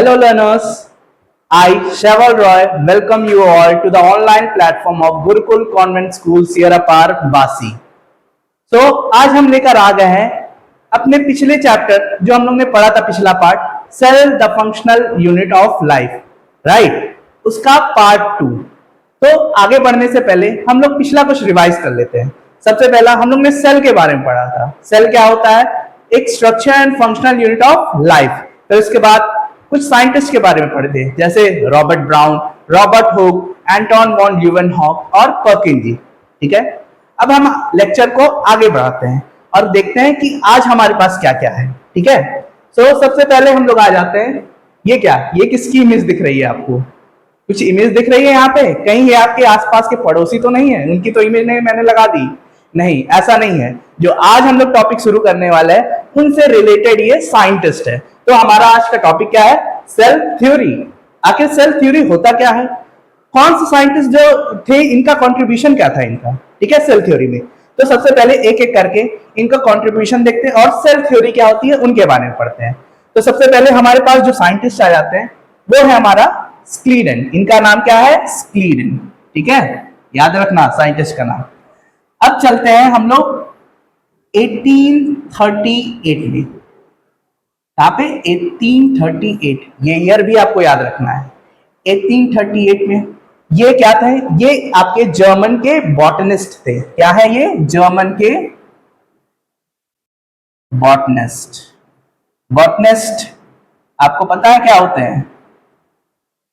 Hello learners, I Shaval Roy welcome you all to the online platform of Gurukul Convent School Sierra Park Basi। तो आज हम लेकर आ गए हैं अपने पिछले चैप्टर जो हम लोग ने पढ़ा था पिछला part cell the functional unit of life, right, उसका पार्ट 2। तो आगे बढ़ने से पहले हम लोग पिछला कुछ रिवाइज कर लेते हैं। सबसे पहला हम लोग ने सेल के बारे में पढ़ा था। सेल क्या होता है? एक structure and functional unit of life. फिर इसके बाद कुछ साइंटिस्ट के बारे में पढ़े थे, जैसे Robert brown, Robert Hooke, Anton von Leeuwenhoek और पर्किंजी। ठीक है, अब हम लेक्चर को आगे बढ़ाते हैं और देखते हैं कि आज हमारे पास क्या क्या है। ठीक है, सबसे पहले हम लोग आ जाते हैं। ये क्या, ये किसकी इमेज दिख रही है आपको? कुछ इमेज दिख रही है यहाँ पे? कहीं ये आपके आसपास के पड़ोसी तो नहीं है? उनकी तो इमेज नहीं मैंने लगा दी? नहीं, ऐसा नहीं है। जो आज हम लोग टॉपिक शुरू करने वाले हैं उनसे रिलेटेड ये साइंटिस्ट है। तो हमारा आज का टॉपिक क्या है? Cell theory. आखिर सेल थ्योरी होता क्या है? कौन से साइंटिस्ट जो थे, इनका कंट्रीब्यूशन क्या था इनका? ठीक है, सेल थ्योरी में। तो सबसे पहले एक एक करके इनका कंट्रीब्यूशन देखते हैं और सेल थ्योरी क्या होती है उनके बारे में पढ़ते हैं। तो सबसे पहले हमारे पास जो साइंटिस्ट आ जाते हैं वो है हमारा स्क्लीडेन। इनका नाम क्या है? स्क्लीडेन। ठीक है, याद रखना साइंटिस्ट का नाम। अब चलते हैं हम लोग 1838 में। यहाँ पे 1838, ये ईयर भी आपको याद रखना है। 1838 में ये क्या था? ये आपके जर्मन के बॉटनिस्ट थे। क्या है ये? जर्मन के बॉटनिस्ट। बॉटनिस्ट आपको पता है क्या होते हैं?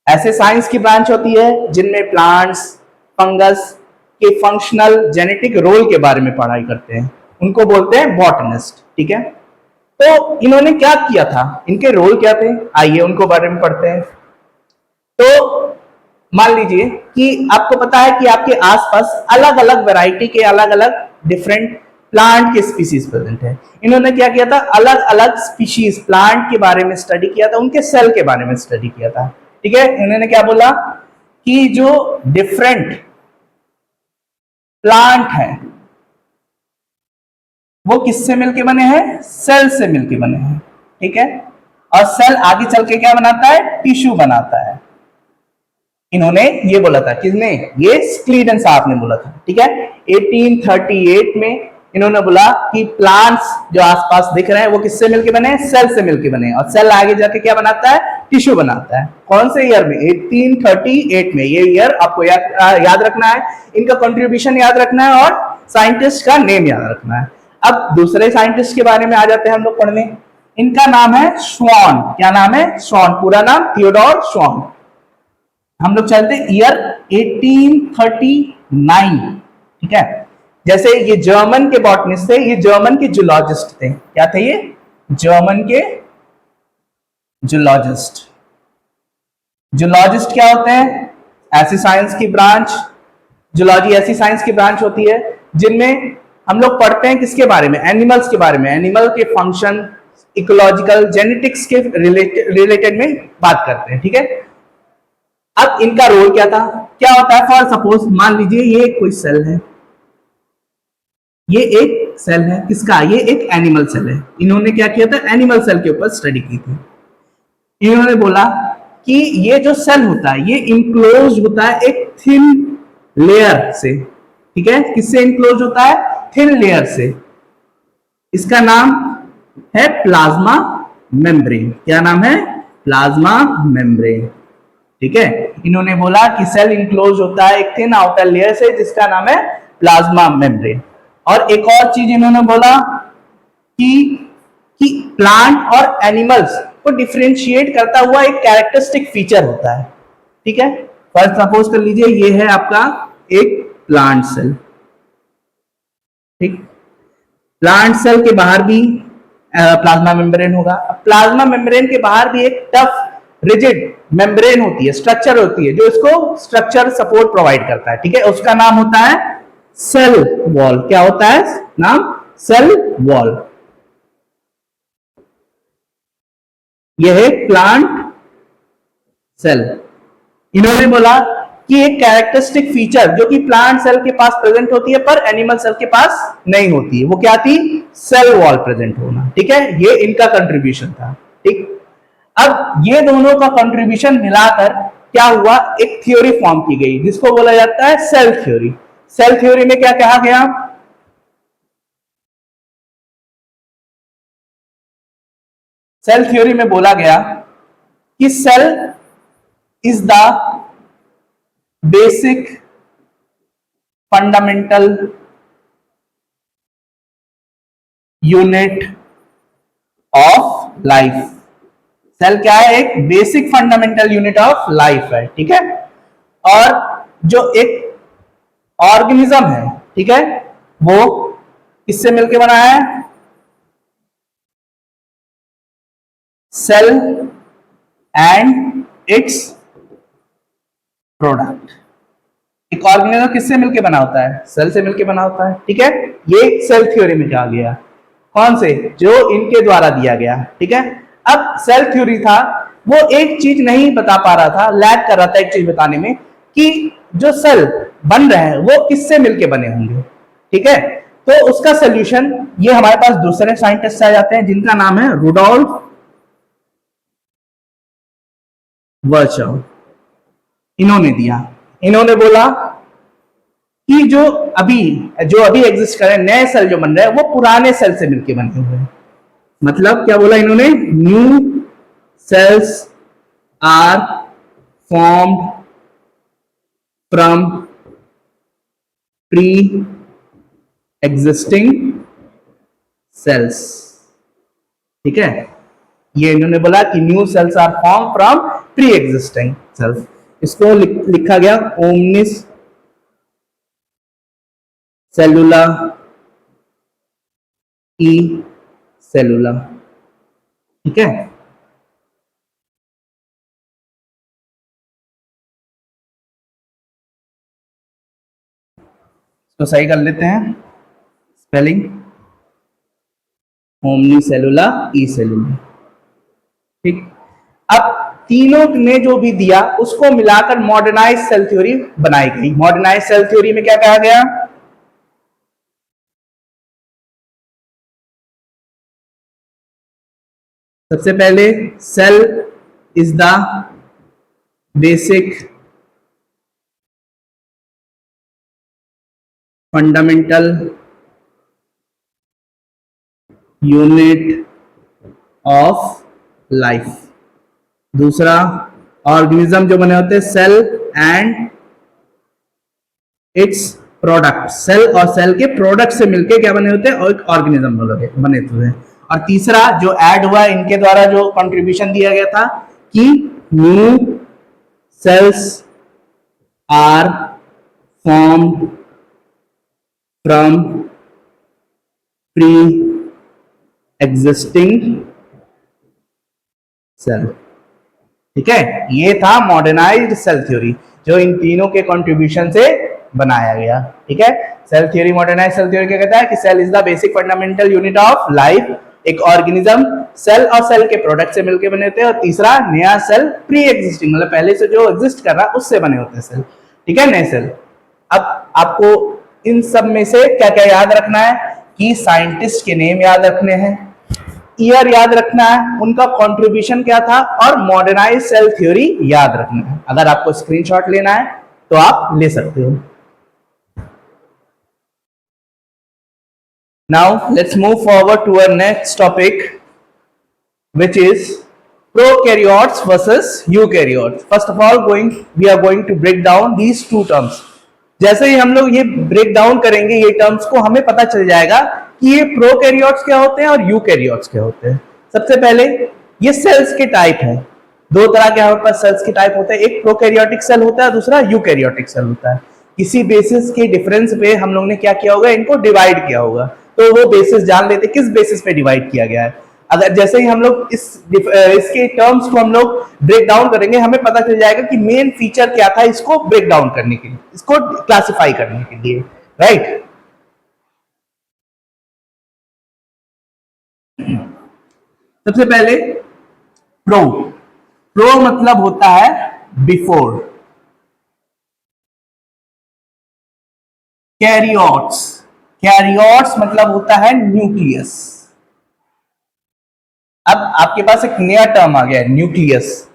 ऐसे साइंस की ब्रांच होती है जिनमें प्लांट्स, फंगस के फंक्शनल जेनेटिक रोल के बारे में पढ़ाई करते हैं, उनको बोलते हैं बॉटनिस्ट। ठीक है, तो इन्होंने क्या किया था, इनके रोल क्या थे, आइए उनको बारे में पढ़ते हैं। तो मान लीजिए कि आपको पता है कि आपके आसपास अलग अलग वैरायटी के अलग अलग डिफरेंट प्लांट के स्पीशीज प्रेजेंट है। इन्होंने क्या किया था? अलग अलग स्पीशीज प्लांट के बारे में स्टडी किया था, उनके सेल के बारे में स्टडी किया था। ठीक है, इन्होंने क्या बोला कि जो डिफरेंट प्लांट है वो किससे मिलके बने हैं? सेल से मिलके बने हैं। ठीक है, और सेल आगे चल के क्या बनाता है? टिश्यू बनाता है। इन्होंने ये बोला था, किसने? ये स्क्लीडेन साहब ने बोला था। ठीक है, 1838 में इन्होंने बोला कि प्लांट्स जो आसपास दिख रहे हैं वो किससे मिलके बने हैं? सेल से मिलके बने हैं। और सेल आगे जाके क्या बनाता है? टिश्यू बनाता है। कौन से ईयर में? 1838 में। ये ईयर आपको याद रखना है, इनका कंट्रीब्यूशन याद रखना है और साइंटिस्ट का नेम याद रखना है। अब दूसरे साइंटिस्ट के बारे में आ जाते हैं हम लोग पढ़ने। इनका नाम है श्वान। क्या नाम है? श्वान। पूरा नाम थियोडोर श्वान। हम लोग चलते ईयर 1839। ठीक है, जैसे ये जर्मन के बॉटनिस्ट थे, ये जर्मन के जूलॉजिस्ट थे। क्या थे ये? जर्मन के जूलॉजिस्ट। जूलॉजिस्ट क्या होते हैं? ऐसी साइंस की ब्रांच, जूलॉजी ऐसी साइंस की ब्रांच होती है जिनमें हम लोग पढ़ते हैं किसके बारे में? एनिमल्स के बारे में। एनिमल के फंक्शन, इकोलॉजिकल, जेनेटिक्स के रिलेटेड में बात करते हैं। ठीक है, अब इनका रोल क्या था? क्या होता है? फॉर सपोज मान लीजिए ये कोई सेल है, ये एक सेल है। किसका? ये एक एनिमल सेल है। इन्होंने क्या किया था? एनिमल सेल के ऊपर स्टडी की थी। इन्होंने बोला कि ये जो सेल होता है ये इंक्लोज होता है एक थिन लेयर से। ठीक है, किससे इंक्लोज होता है? थिन लेयर से। इसका नाम है प्लाज्मा मेम्ब्रेन। क्या नाम है? Plasma membrane. ठीक है, इन्होंने बोला कि सेल इंक्लोज होता है एक थिन आउटर लेयर से जिसका नाम है प्लाज्मा मेम्ब्रेन। और एक और चीज इन्होंने बोला कि प्लांट और एनिमल्स को डिफरेंशिएट करता हुआ एक कैरेक्टरिस्टिक फीचर होता है। ठीक है, फर्स्ट सपोज कर लीजिए ये है आपका एक प्लांट सेल। ठीक, प्लांट सेल के बाहर भी प्लाज्मा मेम्ब्रेन होगा। प्लाज्मा मेम्ब्रेन के बाहर भी एक टफ रिजिड मेम्ब्रेन होती है, स्ट्रक्चर होती है जो इसको स्ट्रक्चर सपोर्ट प्रोवाइड करता है। ठीक है, उसका नाम होता है सेल वॉल। क्या होता है नाम? Cell wall. यह है प्लांट सेल। इन्होंने बोला कि एक कैरेक्टरिस्टिक फीचर जो कि प्लांट सेल के पास प्रेजेंट होती है पर एनिमल सेल के पास नहीं होती है, वो क्या थी? सेल वॉल प्रेजेंट होना। ठीक है, ये इनका कंट्रीब्यूशन था। ठीक, अब ये दोनों का कंट्रीब्यूशन मिलाकर क्या हुआ, एक थ्योरी फॉर्म की गई जिसको बोला जाता है सेल थ्योरी। सेल थ्योरी में क्या कहा गया, सेल थ्योरी में बोला गया कि cell is the basic fundamental unit of life. Cell क्या है, एक basic fundamental unit of life है, ठीक है। और जो एक ऑर्गेनिज्म है, ठीक है, वो किससे मिलकर बना है, सेल एंड इट्स प्रोडक्ट। एक ऑर्गेनिज्म किससे मिलकर बना होता है, सेल से मिलकर बना होता है, ठीक है। ये सेल थ्योरी में कहा गया, कौन से, जो इनके द्वारा दिया गया, ठीक है। अब सेल थ्योरी था, वो एक चीज नहीं बता पा रहा था, लैग कर रहा था एक चीज बताने में, कि जो सेल बन रहे हैं वो किससे मिलके बने होंगे, ठीक है। तो उसका सोल्यूशन, ये हमारे पास दूसरे साइंटिस्ट आ जाते हैं जिनका नाम है रुडोल्फ वर्चर। इन्होंने दिया, इन्होंने बोला कि जो अभी एग्जिस्ट कर रहे हैं नए सेल जो बन रहे हैं वो पुराने सेल से मिलके बने हुए हैं। मतलब क्या बोला इन्होंने, new cells are formed from pre existing cells, ठीक है। ये इन्होंने बोला कि new cells are form from pre existing cells. इसको लिखा गया ओमनिस सेलुला ई सेलुला, ठीक है। तो सही कर लेते हैं स्पेलिंग, ओमनी सेलुला ई सेलुला, ठीक। अब तीनों ने जो भी दिया उसको मिलाकर मॉडर्नाइज सेल थ्योरी बनाई गई। मॉडर्नाइज सेल थ्योरी में क्या कहा गया, सबसे पहले cell is the basic fundamental unit of life. दूसरा, ऑर्गेनिज्म जो बने होते हैं cell and its product, cell और सेल के प्रोडक्ट से मिलके क्या बने होते हैं, और एक ऑर्गेनिज्म बने होते हैं। और तीसरा जो ऐड हुआ इनके द्वारा, जो कंट्रीब्यूशन दिया गया था, कि new cells are formed from pre existing cell, ठीक है। ये था मॉडर्नाइज्ड सेल थ्योरी जो इन तीनों के कंट्रीब्यूशन से बनाया गया, ठीक है। Cell theory, modernised cell theory क्या कहता है कि cell is the basic fundamental unit of life. एक ऑर्गेनिज्म सेल और सेल के प्रोडक्ट से मिलकर बने होते हैं। और तीसरा, नया सेल प्री एग्जिस्टिंग, मतलब पहले से जो एग्जिस्ट कर रहा है उससे बने होते हैं सेल, ठीक है, नए सेल। अब आपको इन सब में से क्या क्या याद रखना है, कि साइंटिस्ट के नेम याद रखने हैं, ईयर याद रखना है, उनका कंट्रीब्यूशन क्या था, और मॉडर्नाइज सेल थ्योरी याद रखना है। अगर आपको स्क्रीनशॉट लेना है तो आप ले सकते हो। Now let's move forward to our next topic, which is prokaryotes versus eukaryotes. First of all, we are going to break down these two terms. जैसे ही हम लोग ये ब्रेक डाउन करेंगे ये टर्म्स को, हमें पता चल जाएगा कि ये प्रोकैरियोट्स क्या होते हैं और यूकैरियोट्स क्या होते हैं। सबसे पहले ये सेल्स के टाइप है, दो तरह के हमारे पास सेल्स के टाइप होते हैं, एक प्रोकैरियोटिक सेल होता है, दूसरा यूकैरियोटिक सेल होता है। किसी बेसिस के डिफरेंस पे हम लोग ने क्या किया होगा, इनको डिवाइड किया होगा। तो वो बेसिस जान लेते किस बेसिस पे डिवाइड किया गया है। अगर जैसे ही हम लोग इसके टर्म्स को हम लोग ब्रेक डाउन करेंगे, हमें पता चल जाएगा कि मेन फीचर क्या था इसको ब्रेक डाउन करने के लिए, इसको क्लासिफाई करने के लिए, राइट। सबसे पहले प्रो, प्रो मतलब होता है बिफोर। कैरियोट्स, कैरियोट्स मतलब होता है न्यूक्लियस। अब आपके पास एक नया टर्म आ गया है, न्यूक्लियस।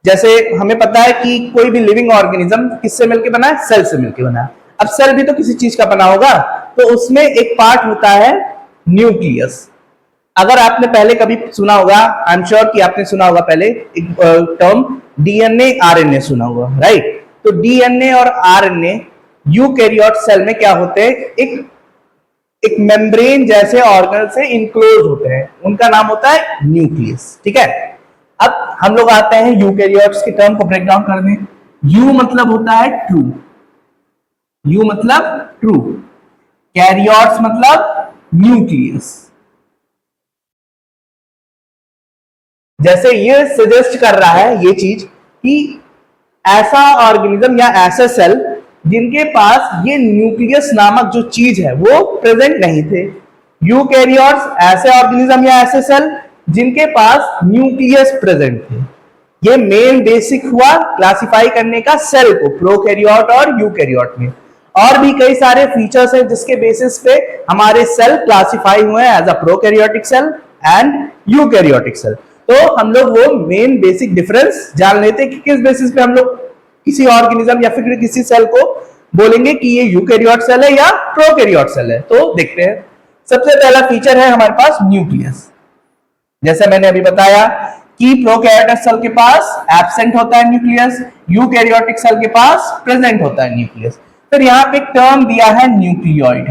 जैसे हमें पता है कि कोई भी लिविंग ऑर्गेनिज्म किससे मिलकर बना है, सेल से मिलकर बना है। अब सेल भी तो किसी चीज का बना होगा, तो उसमें एक पार्ट होता है न्यूक्लियस। अगर आपने पहले कभी सुना होगा, आई एम श्योर कि आपने सुना होगा पहले एक टर्म डीएनए आरएनए सुना होगा, राइट। तो डीएनए और आरएनए यूकैरियोट सेल में क्या होते हैं, एक मेम्ब्रेन जैसे ऑर्गन से इनक्लोज होते हैं, उनका नाम होता है न्यूक्लियस, ठीक है। अब हम लोग आते हैं यूकैरियोट्स के टर्म को ब्रेक डाउन करने। यू मतलब होता है ट्रू, यू मतलब ट्रू, कैरियोट्स मतलब न्यूक्लियस। जैसे ये सजेस्ट कर रहा है ये चीज कि ऐसा ऑर्गेनिज्म या ऐसा सेल जिनके पास ये न्यूक्लियस नामक जो चीज है वो प्रेजेंट नहीं थे। यूकैरियोट्स ऐसे ऑर्गेनिज्म या ऐसे सेल जिनके पास न्यूक्लियस प्रेजेंट थे। ये मेन बेसिक हुआ क्लासिफाई करने का सेल को प्रोकैरियोट और यूकैरियोट में। और भी कई सारे फीचर्स हैं जिसके बेसिस पे हमारे सेल क्लासिफाई हुए हैं as a prokaryotic cell and eukaryotic cell. तो हम लोग वो मेन बेसिक डिफरेंस जान लेते हैं कि किस बेसिस पे हम लोग किसी ऑर्गेनिज्म या फिर किसी सेल को बोलेंगे कि ये यूकैरियोट सेल है या प्रोकैरियोट सेल है। तो देखते हैं, सबसे पहला फीचर है हमारे पास न्यूक्लियस। जैसे मैंने अभी बताया कि प्रोकैरियोटिक सेल के पास एब्सेंट होता है न्यूक्लियस, यूकैरियोटिक सेल के पास प्रेजेंट होता है न्यूक्लियस। फिर यहाँ पे एक टर्म दिया है न्यूक्लियोइड।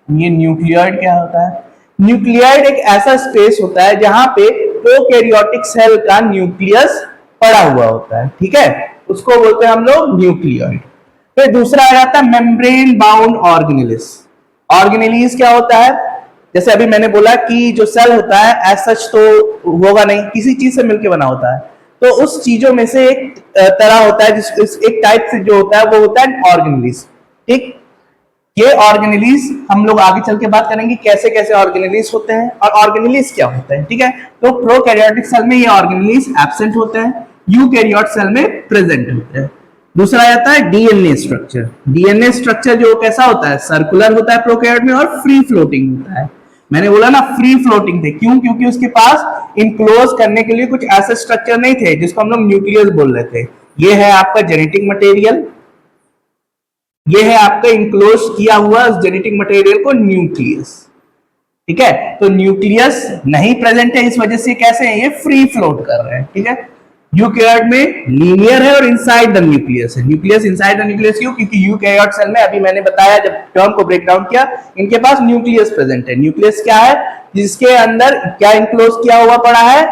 ये न्यूक्लियोइड क्या होता है? न्यूक्लियोइड एक ऐसा स्पेस होता है जहां पे प्रोकैरियोटिक सेल का न्यूक्लियस पड़ा हुआ होता है, ठीक है, उसको बोलते हैं हम लोग न्यूक्लियोइड। फिर दूसरा आ जाता है मेम्ब्रेन बाउंड ऑर्गेनेलिस। ऑर्गेनेलिस क्या होता है? जैसे अभी मैंने बोला कि जो सेल होता है एज सच तो होगा नहीं, किसी चीज से मिलकर बना होता है, तो उस चीजों में से एक तरह होता है जिस एक टाइप से जो होता है वो होता है ऑर्गेनेलिस, ठीक। ये ऑर्गेनेलिस हम लोग आगे चल के बात करेंगे कैसे कैसे ऑर्गेनेलिस होते हैं और ऑर्गेनेलिस क्या होता है, ठीक है। तो प्रोकैरियोटिक सेल में ये ऑर्गेनेलिस एब्सेंट होते हैं, यूकैरियोट सेल में प्रेजेंट होते हैं। दूसरा आता है डीएनए स्ट्रक्चर। डीएनए स्ट्रक्चर जो कैसा होता है, सर्कुलर होता है प्रोकैरियोट में और फ्री फ्लोटिंग होता है। मैंने बोला ना फ्री फ्लोटिंग थे, क्यों? क्योंकि उसके पास इनक्लोज करने के लिए कुछ ऐसे स्ट्रक्चर नहीं थे जिसको हम लोग न्यूक्लियस बोल रहे थे। ये है आपका जेनेटिक मटेरियल, ये है आपका इनक्लोज किया हुआ जेनेटिक मटेरियल को न्यूक्लियस, ठीक है। तो न्यूक्लियस नहीं प्रेजेंट है, इस वजह से कैसे है, ये फ्री फ्लोट कर रहे हैं, ठीक है। यूकैरियोट में लीनियर है और इनसाइड द न्यूक्लियस है। न्यूक्लियस इनसाइड द न्यूक्लियस क्यों? क्योंकि यूकैरियोट सेल में अभी मैंने बताया जब टर्म को ब्रेक डाउन किया, इनके पास न्यूक्लियस प्रेजेंट है। न्यूक्लियस क्या है? जिसके अंदर क्या इनक्लोज किया हुआ पड़ा है,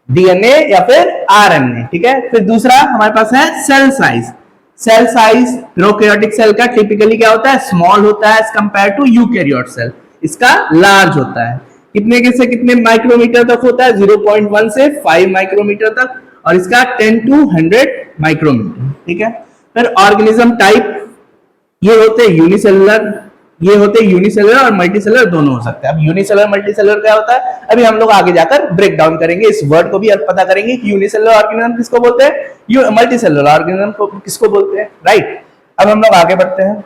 डीएनए या फिर आरएनए, ठीक है। फिर दूसरा हमारे पास है cell size. Cell size prokaryotic cell का टिपिकली क्या होता है, स्मॉल होता है as compare to eukaryote cell. इसका लार्ज होता है, कितने के से कितने माइक्रोमीटर तक होता है, 0.1 से 5 माइक्रोमीटर तक, और इसका 10 to 100 माइक्रोमीटर, ठीक है। फिर ऑर्गेनिज्म टाइप, ये होते हैं यूनिसेलुलर, ये होते हैं यूनिसेलुलर और मल्टीसेलुलर दोनों हो सकते हैं। अब यूनिसेलुलर मल्टीसेलुलर क्या होता है अभी हम लोग आगे जाकर ब्रेक डाउन करेंगे, इस वर्ड को भी अब पता करेंगे कि यूनिसेलुलर ऑर्गेनिज्म किसको बोलते हैं, मल्टीसेलुलर ऑर्गेनिज्म को किसको बोलते हैं, राइट। अब हम लोग आगे बढ़ते हैं।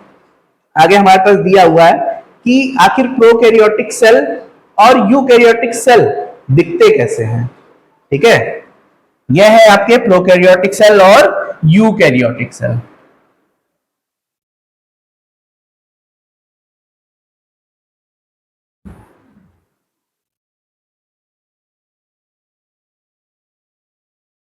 आगे हमारे पास दिया हुआ है कि आखिर प्रोकैरियोटिक सेल और यूकैरियोटिक सेल दिखते कैसे हैं, ठीक है। यह है आपके प्रोकैरियोटिक सेल और यूकैरियोटिक सेल।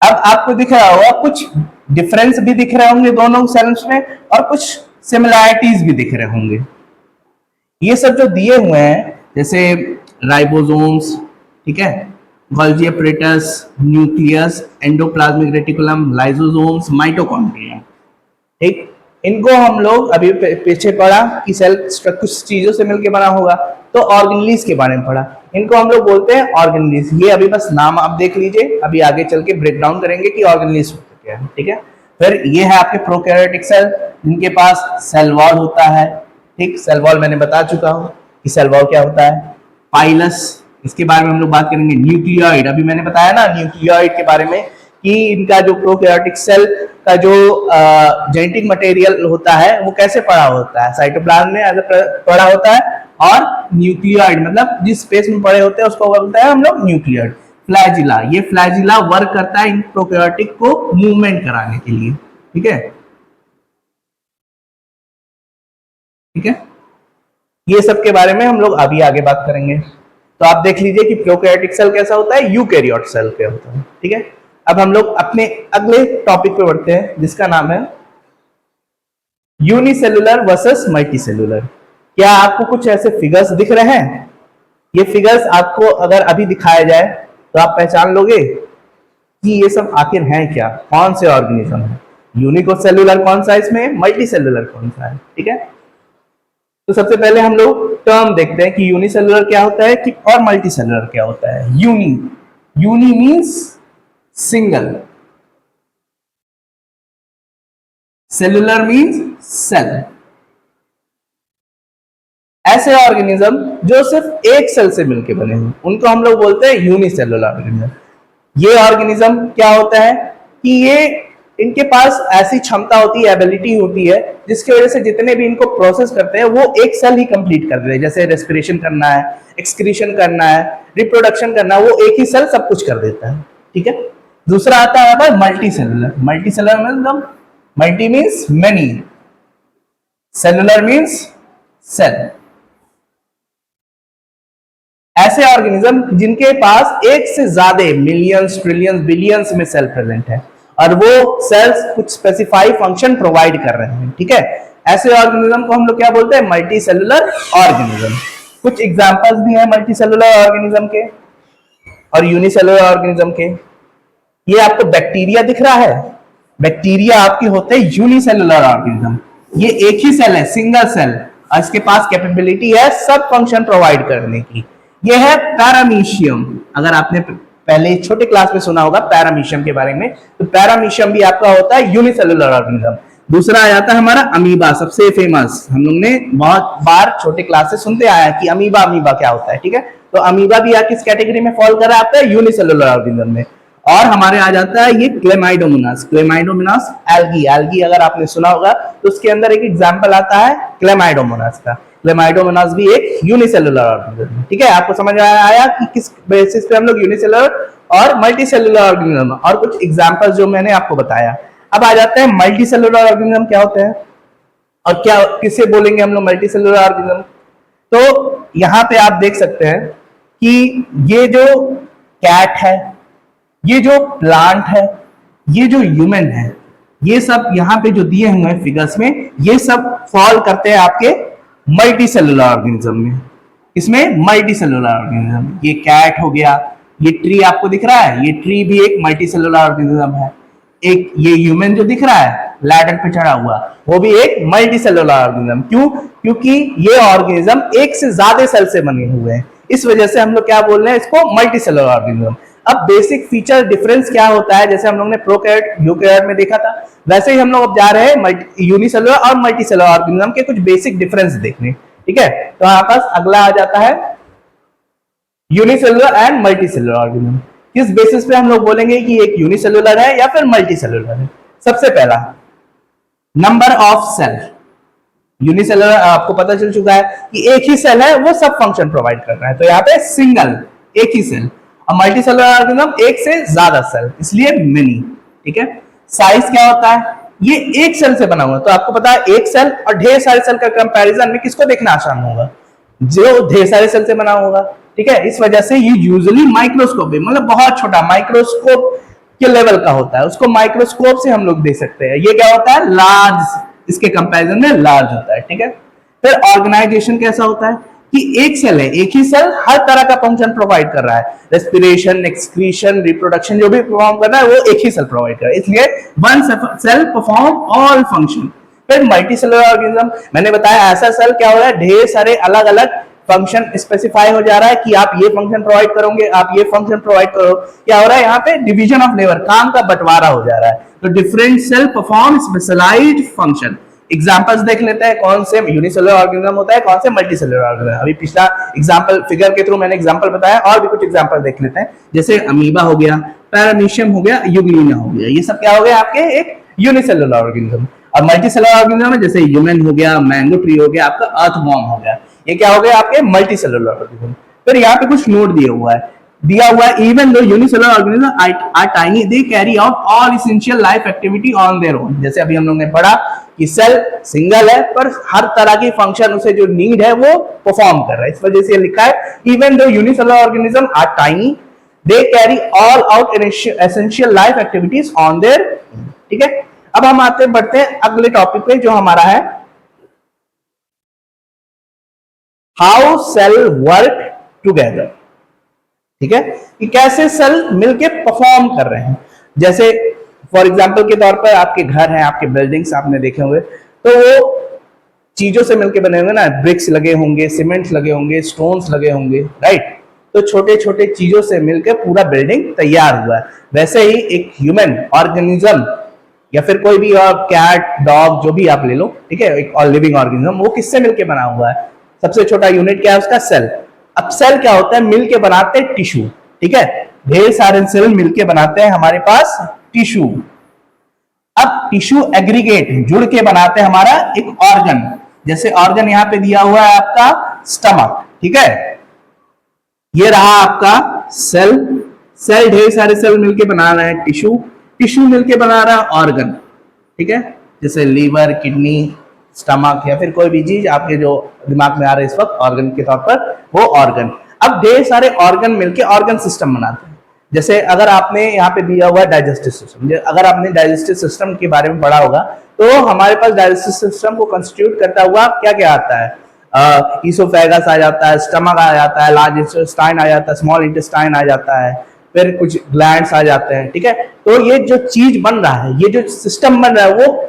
अब आपको दिख रहा होगा कुछ डिफरेंस भी दिख रहे होंगे दोनों सेल्स में और कुछ सिमिलैरिटीज भी दिख रहे होंगे। ये सब जो दिए हुए हैं जैसे राइबोसोम्स, ठीक है, Golgi apparatus, nucleus, endoplasmic reticulum, lysosomes, mitochondria, ठीक। इनको हम लोग अभी पीछे पढ़ा कि सेल कुछ चीजों से मिलकर बना होगा, तो ऑर्गेनेलिस के बारे में पढ़ा। इनको हम लोग बोलते हैं ऑर्गेनेलिस। ये अभी बस नाम आप देख लीजिए, अभी आगे चल के ब्रेक डाउन करेंगे कि ऑर्गेनेलिस होता क्या है, ठीक है। फिर ये है आपके प्रोकैरियोटिक सेल जिनके पास सेल वॉल होता है, ठीक। सेल वॉल मैंने बता चुका हूं कि सेल वॉल क्या होता है। पाइलस, इसके बारे में हम लोग बात करेंगे। न्यूक्लियोइड, अभी मैंने बताया ना न्यूक्लियोइड के बारे में कि इनका जो प्रोकैरियोटिक सेल का जो जेनेटिक मटेरियल होता है वो कैसे पड़ा होता है, साइटोप्लाज्म में पड़ा होता है, और न्यूक्लियोइड मतलब जिस स्पेस में पड़े होते हैं उसको बोलते हैं हम लोग न्यूक्लियोइड। फ्लैजिला, ये फ्लैजिला वर्क करता है इन प्रोकैरियोटिक को मूवमेंट कराने के लिए। ठीक है, ठीक है, ये सब के बारे में हम लोग अभी आगे बात करेंगे। तो आप देख लीजिए कि प्रोकैरियोटिक सेल कैसा होता है, यूकैरियोट सेल क्या होता है। ठीक है, अब हम लोग अपने अगले टॉपिक पे बढ़ते हैं जिसका नाम है यूनिसेलुलर वर्सेस मल्टीसेलुलर। क्या आपको कुछ ऐसे फिगर्स दिख रहे हैं? ये फिगर्स आपको अगर अभी दिखाया जाए तो आप पहचान लोगे कि ये सब आखिर हैं क्या, कौन से ऑर्गेनिज्म है, यूनिकोसेलुलर कौन सा है इसमें, मल्टीसेलुलर कौन सा है। ठीक है, तो सबसे पहले हम लोग टर्म देखते हैं कि यूनिसेलुलर क्या होता है कि और मल्टीसेलुलर क्या होता है। Uni means single, cellular means cell. ऐसे ऑर्गेनिज्म जो सिर्फ एक सेल से मिलकर बने हैं उनको हम लोग बोलते हैं यूनिसेलुलर ऑर्गेनिज्म। ये ऑर्गेनिज्म क्या होता है कि ये इनके पास ऐसी क्षमता होती है, एबिलिटी होती है, जिसकी वजह से जितने भी इनको प्रोसेस करते हैं वो एक सेल ही कंप्लीट कर देते हैं। जैसे रेस्पिरेशन करना है, एक्सक्रीशन करना है, रिप्रोडक्शन करना है, वो एक ही सेल सब कुछ कर देता है। ठीक है, दूसरा आता है मल्टी सेलुलर। मल्टी सेलुलर मतलब multi means many, cellular means cell. ऐसे ऑर्गेनिज्म जिनके पास एक से ज्यादा मिलियंस, ट्रिलियंस, बिलियंस में सेल प्रेजेंट है और वो सेल्स कुछ स्पेसिफाई फंक्शन प्रोवाइड कर रहे हैं। ठीक है, ऐसे ऑर्गेनिज्म को हम लोग क्या बोलते हैं, मल्टी सेलुलर ऑर्गेनिज्म। कुछ एग्जांपल्स भी हैं मल्टी सेलुलर ऑर्गेनिज्म के और यूनिसेलुलर ऑर्गेनिज्म के। ये आपको बैक्टीरिया दिख रहा है, बैक्टीरिया आपके होते हैं यूनिसेलुलर ऑर्गेनिज्म। ये एक ही सेल है, सिंगल सेल, और इसके पास कैपेबिलिटी है सब फंक्शन प्रोवाइड करने की। ये है पैरामीशियम। अगर आपने पहले छोटे क्लास में सुना होगा पैरामीशियम के बारे में, तो पैरामीशियम भी आपका होता है यूनिसेलुलर ऑर्गेनिज्म। दूसरा आ जाता है हमारा अमीबा, सबसे फेमस। हम लोग ने बहुत बार छोटे क्लास से सुनते आया कि अमीबा, अमीबा क्या होता है। ठीक है, तो अमीबा भी किस कैटेगरी में फॉल कर रहा है, आपका यूनिसेलुलर ऑर्गेनिज्म में। और हमारे आ जाता है ये क्लेमाइडोमोनास। क्लेमाइडोमोनास एल्गी, एल्गी अगर आपने सुना होगा तो उसके अंदर एक एग्जांपल आता है क्लेमाइडोमोनास का। क्लेमाइडोमोनास भी एक यूनिसेलुलर ऑर्गेनिज्म है। ठीक है, आपको समझ आया कि किस बेसिस पे हम लोग यूनिसेलुलर और मल्टीसेलुलर ऑर्गेनिज्म और कुछ एग्जांपल्स जो मैंने आपको बताया। अब आ जाते हैं मल्टीसेलुलर ऑर्गेनिज्म क्या होते हैं और क्या किसे बोलेंगे हम लोग मल्टीसेलुलर ऑर्गेनिज्म। तो यहाँ पे आप देख सकते हैं कि ये जो कैट है, ये जो प्लांट है, ये जो ह्यूमन है, ये सब यहाँ पे जो दिए हुए हैं फिगर्स में, ये सब फॉल करते हैं आपके मल्टीसेलुलर ऑर्गेनिज्म में। इसमें मल्टीसेलुलर ऑर्गेनिज्म, ये कैट हो गया, ये ट्री आपको दिख रहा है, ये ट्री भी एक मल्टीसेलुलर ऑर्गेनिज्म है। एक ये ह्यूमन जो दिख रहा है लैडर पे चढ़ा हुआ, वो भी एक मल्टीसेलुलर ऑर्गेनिज्म। क्यों? क्योंकि ये ऑर्गेनिज्म एक से ज्यादा सेल से बने हुए हैं, इस वजह से हम लोग क्या बोल रहे हैं इसको, मल्टीसेलुलर ऑर्गेनिज्म। अब बेसिक फीचर डिफरेंस क्या होता है, जैसे हम लोग ने प्रोकैरियोट यूकैरियोट में देखा था, वैसे ही हम लोग अब जा रहे हैं यूनिसेलुलर और मल्टीसेलुलर ऑर्गेनिज्म के कुछ बेसिक डिफरेंस देखने। ठीक है, तो हमारे पास अगला आ जाता है यूनिसेलुलर एंड मल्टीसेलुलर ऑर्गेनिज्म। किस बेसिस पे हम लोग बोलेंगे कि एक यूनिसेलुलर है या फिर मल्टीसेलुलर है? सबसे पहला नंबर ऑफ सेल। यूनिसेलुलर आपको पता चल चुका है कि एक ही सेल है, वो सब फंक्शन प्रोवाइड कर रहा है, तो यहाँ पे सिंगल, एक ही सेल। और मल्टीसेलुलर ऑर्गेनिज्म एक से ज्यादा सेल, इसलिए मेनी। ठीक है, साइज क्या होता है, ये एक सेल से बना हुआ है, तो आपको पता है एक सेल और ढेर सारे सेल का कंपैरिजन में किसको देखना आसान होगा, जो ढेर सारे सेल से बना होगा। ठीक है, इस वजह से ये यूजुअली माइक्रोस्कोप में, मतलब बहुत छोटा माइक्रोस्कोप के लेवल का होता है, उसको माइक्रोस्कोप से हम लोग देख सकते हैं। ये क्या होता है, लार्ज, इसके कंपैरिजन में लार्ज होता है। ठीक है, फिर ऑर्गेनाइजेशन कैसा होता है कि एक सेल है, एक ही सेल हर तरह का फंक्शन प्रोवाइड कर रहा है, रेस्पिरेशन, एक्सक्रीशन, रिप्रोडक्शन जो भी परफॉर्म कर रहा है वो एक ही सेल प्रोवाइड कर रहा है, इसलिए one cell perform all function. फिर मल्टीसेलुलर ऑर्गेनिज्म, मैंने बताया ऐसा सेल क्या हो रहा है, ढेर सारे अलग अलग फंक्शन स्पेसिफाई हो जा रहा है कि आप ये फंक्शन प्रोवाइड करोगे, आप ये फंक्शन प्रोवाइड करो। क्या हो रहा है यहाँ पे, डिवीजन ऑफ लेबर, काम का बंटवारा हो जा रहा है। तो different cell perform specialised function. Examples देख लेते हैं, कौन से यूनिसेलुलर ऑर्गेनिज्म होता है, कौन से मल्टीसेलुलर ऑर्गेनिज्म। अभी पिछला एग्जांपल फिगर के थ्रू मैंने एग्जांपल बताया, और भी कुछ एग्जांपल देख लेते हैं, जैसे अमीबा हो गया, पैरामीशियम हो गया, यूग्लिना हो गया, ये सब क्या हो गया आपके एक यूनिसेलुलर ऑर्गेनिज्म। और मल्टीसेलुलर ऑर्गेनिज्म जैसे ह्यूमन हो गया, मैंगो ट्री हो गया, आपका अर्थवॉर्म हो गया, ये क्या हो गया आपके मल्टीसेलुलर ऑर्गेनिज्म। फिर यहाँ पे कुछ नोट दिया हुआ है, दिया हुआ है, even though unicellular organism are tiny they carry out all essential life activity on their own. जैसे अभी हम लोग ने पढ़ा कि सेल सिंगल है पर हर तरह की फंक्शन उसे जो नीड है वो परफॉर्म कर रहा है, इस वजह से लिखा है even though unicellular organism are tiny they carry all out essential life activities on their. ठीक है, अब हम आते बढ़ते हैं अगले टॉपिक पे जो हमारा है हाउ सेल वर्क टुगेदर। ठीक है, कि कैसे सेल मिलके परफॉर्म कर रहे हैं। जैसे फॉर एग्जांपल के तौर पर आपके घर हैं, आपके बिल्डिंग्स आपने देखे होंगे, तो वो चीजों से मिलके बने होंगे ना, ब्रिक्स लगे होंगे, सीमेंट लगे होंगे, स्टोन्स लगे होंगे, राइट। तो छोटे छोटे चीजों से मिलकर पूरा बिल्डिंग तैयार हुआ है। वैसे ही एक ह्यूमन ऑर्गेनिज्म या फिर कोई भी और कैट डॉग जो भी आप ले लो, ठीक है, एक और लिविंग ऑर्गेनिज्म वो किससे मिलके बना हुआ है? सबसे छोटा यूनिट क्या है उसका? सेल। अब सेल क्या होता है? मिलके बनाते हैं टिश्यू। ठीक है, ढेर सारे सेल मिलके बनाते हैं हमारे पास टिश्यू। अब टिश्यू एग्रीगेट जुड़ के बनाते हैं हमारा एक ऑर्गन। जैसे ऑर्गन यहां पे दिया हुआ है आपका स्टमक, ठीक है, ये रहा आपका सेल। सेल ढेर सारे सेल मिलके बना रहे हैं टिश्यू, टिश्यू मिलके बना रहा है ऑर्गन। ठीक है, जैसे लीवर, किडनी, स्टमक या फिर कोई भी चीज आपके जो दिमाग में आ रहा है इस वक्त ऑर्गन के तौर पर, वो ऑर्गन। अब ढेर सारे ऑर्गन मिलके ऑर्गन सिस्टम बनाते हैं। जैसे अगर आपने यहाँ पे दिया हुआ है डाइजेस्टिव सिस्टम, अगर आपने डाइजेस्टिव सिस्टम के बारे में पढ़ा होगा तो हमारे पास डाइजेस्टिव सिस्टम को कंस्टिट्यूट करता हुआ क्या क्या आता है? ईसोफेगस आ जाता है, स्टमक आ जाता है, लार्ज इंटेस्टाइन आ जाता है, स्मॉल इंटेस्टाइन आ जाता है, फिर कुछ ग्लैंड्स आ जाते हैं। ठीक है, तो ये जो चीज बन रहा है, ये जो सिस्टम बन रहा है वो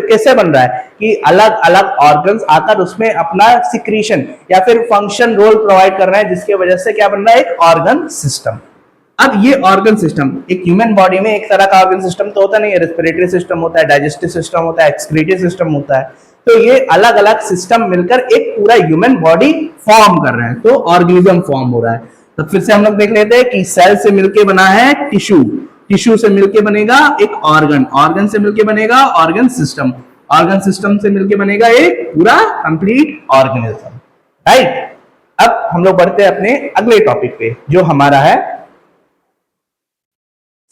कैसे बन रहा है कि अलग अलग ऑर्गन्स आकर उसमें अपना सिक्रीशन या फिर फंक्शन रोल प्रोवाइड कर रहे हैं, जिसके वजह से क्या बन रहा है? एक ऑर्गन सिस्टम। अब ये ऑर्गन सिस्टम एक ह्यूमन बॉडी में एक तरह का ऑर्गन सिस्टम तो होता नहीं है, रेस्पिरेटरी सिस्टम होता है, डाइजेस्टिव सिस्टम होता है, एक्सक्रीटरी सिस्टम होता है। तो ये अलग अलग सिस्टम मिलकर एक पूरा ह्यूमन बॉडी फॉर्म कर रहे हैं, तो ऑर्गेनिज्म फॉर्म हो रहा है। तो फिर से हम लोग देख लेते हैं कि सेल से मिलके बना है टिश्यू, टिश्यू से मिलके बनेगा एक ऑर्गन, ऑर्गन से मिलके बनेगा ऑर्गन सिस्टम, ऑर्गन सिस्टम से मिलके बनेगा एक पूरा कंप्लीट ऑर्गेनिज्म, राइट। अब हम लोग बढ़ते हैं अपने अगले टॉपिक पे जो हमारा है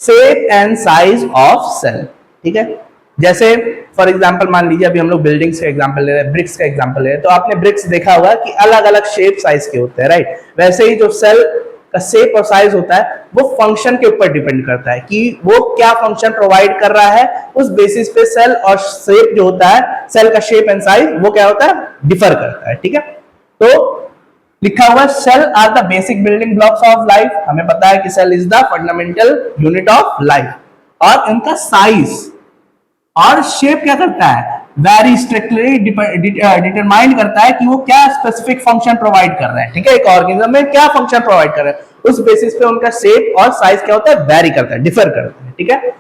shape and size of cell. ठीक है, जैसे फॉर एग्जांपल मान लीजिए अभी हम लोग बिल्डिंग्स का एग्जांपल ले रहे हैं, ब्रिक्स का एग्जांपल ले रहे हैं, तो आपने ब्रिक्स देखा होगा कि अलग अलग शेप साइज के होते हैं, राइट। वैसे ही जो सेल का शेप और साइज होता है वो फंक्शन के ऊपर डिपेंड करता है कि वो क्या फंक्शन प्रोवाइड कर रहा है। उस बेसिस पे सेल और शेप जो होता है, सेल का शेप एंड साइज वो क्या होता है? डिफर करता है। ठीक है, तो लिखा हुआ cell are the basic building blocks of life. हमें पता है कि cell is the fundamental unit of life, और इनका साइज और शेप क्या करता है? वेरी स्ट्रिक्टली डिटरमाइन करता है कि वो क्या स्पेसिफिक फंक्शन प्रोवाइड कर रहे हैं। ठीक है, एक ऑर्गेनिज्म में क्या फंक्शन प्रोवाइड कर रहे हैं, उस बेसिस पे उनका शेप और साइज क्या होता है? वेरी करता है, डिफर करता है। ठीक है,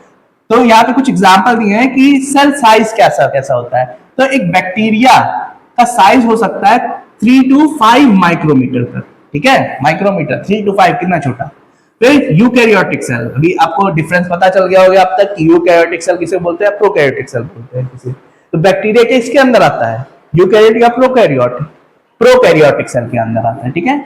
तो यहाँ पे कुछ एग्जांपल दिए हैं कि सेल साइज कैसा कैसा होता है। तो एक बैक्टीरिया का साइज हो सकता है 3 to 5 माइक्रोमीटर तक। ठीक है, माइक्रोमीटर 3 to 5 कितना छोटा। फिर यूकैरियोटिक सेल, अभी आपको डिफरेंस पता चल गया होगा अब तक कि यूकैरियोटिक सेल किसे बोलते हैं, प्रोकैरियोटिक सेल बोलते हैं किसे। तो बैक्टीरिया के इसके अंदर आता है, यूकैरियोटिक या प्रोकैरियोटिक? प्रोकैरियोटिक सेल के अंदर आता है। ठीक है,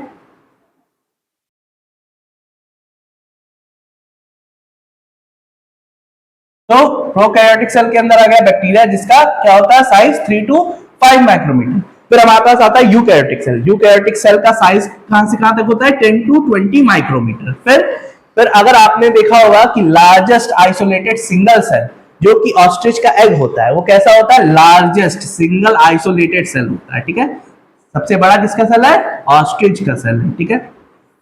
तो प्रोकैरियोटिक सेल के अंदर आ गया बैक्टीरिया, जिसका क्या होता है? Size 3 to 5 micrometre. फिर हमारे पास आता है यूकैरियोटिक सेल। यूकैरियोटिक सेल का साइज कहां से कहां तक होता है? 10 to 20 माइक्रोमीटर। फिर अगर आपने देखा होगा कि लार्जेस्ट आइसोलेटेड सिंगल सेल जो कि ऑस्ट्रिच का एग होता है, वो कैसा होता है? लार्जेस्ट सिंगल आइसोलेटेड सेल होता है। ठीक है, सबसे बड़ा किसका सेल है? ऑस्ट्रिच का सेल है। ठीक है,